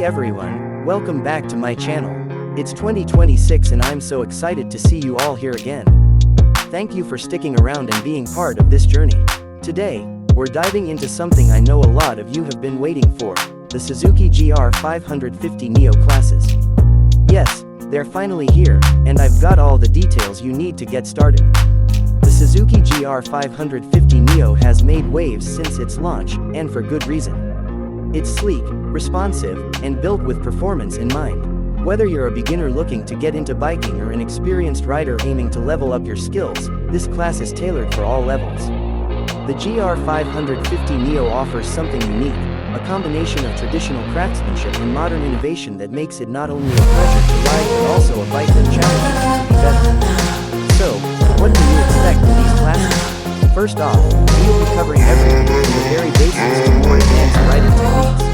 Hey everyone, welcome back to my channel. It's 2026 and I'm so excited to see you all here again. Thank you for sticking around and being part of this journey. Today, we're diving into something I know a lot of you have been waiting for, the Suzuki GR 550 Neo classes. Yes, they're finally here, and I've got all the details you need to get started. The Suzuki GR 550 Neo has made waves since its launch, and for good reason. It's sleek, responsive, and built with performance in mind. Whether you're a beginner looking to get into biking or an experienced rider aiming to level up your skills, this class is tailored for all levels. The GR 550 Neo offers something unique, a combination of traditional craftsmanship and modern innovation that makes it not only a pleasure to ride but also a bike that challenges you to be better. So, what can you expect in these classes? First off, we'll be covering everything from the very basics to more advanced riding techniques.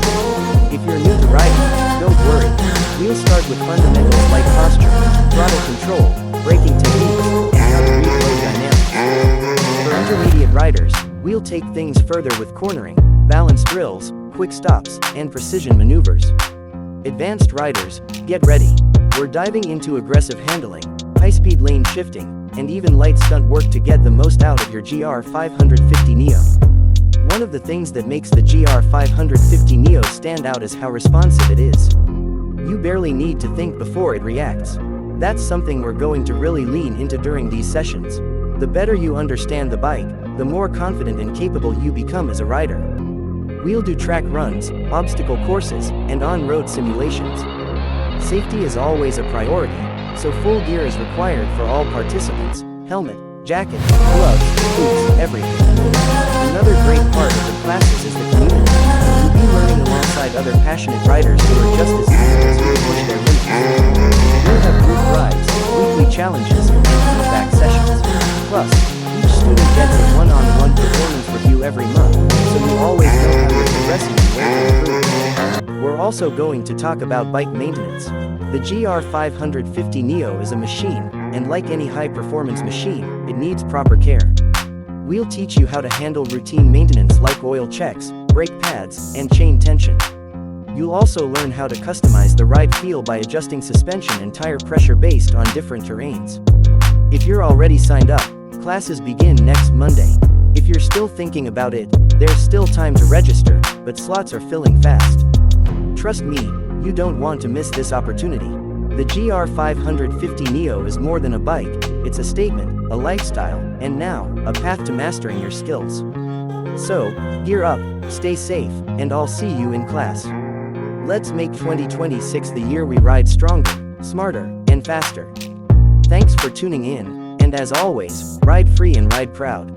If you're new to riding, don't worry. We'll start with fundamentals like posture, throttle control, braking techniques, and how to read road dynamics. For intermediate riders, we'll take things further with cornering, balance drills, quick stops, and precision maneuvers. Advanced riders, get ready. We're diving into aggressive handling, high-speed lane shifting, and even light stunt work to get the most out of your GR 550 Neo. One of the things that makes the GR 550 Neo stand out is how responsive it is. You barely need to think before it reacts. That's something we're going to really lean into during these sessions. The better you understand the bike, the more confident and capable you become as a rider. We'll do track runs, obstacle courses, and on-road simulations. Safety is always a priority, so full gear is required for all participants: helmet, jacket, gloves, boots, everything. Another great part of the classes is the community. You'll be learning alongside other passionate riders who are just as eager as you to push their limits. We'll have group rides, weekly challenges, and feedback sessions. Plus, each student gets a one-on-one performance review every month, so you always know how you're progressing and where to improve. We're also going to talk about bike maintenance. The GR 550 Neo is a machine, and like any high-performance machine, it needs proper care. We'll teach you how to handle routine maintenance like oil checks, brake pads, and chain tension. You'll also learn how to customize the ride feel by adjusting suspension and tire pressure based on different terrains. If you're already signed up, classes begin next Monday. If you're still thinking about it, there's still time to register, but slots are filling fast. Trust me, you don't want to miss this opportunity. The GR 550 Neo is more than a bike, it's a statement, a lifestyle, and now, a path to mastering your skills. So, gear up, stay safe, and I'll see you in class. Let's make 2026 the year we ride stronger, smarter, and faster. Thanks for tuning in, and as always, ride free and ride proud.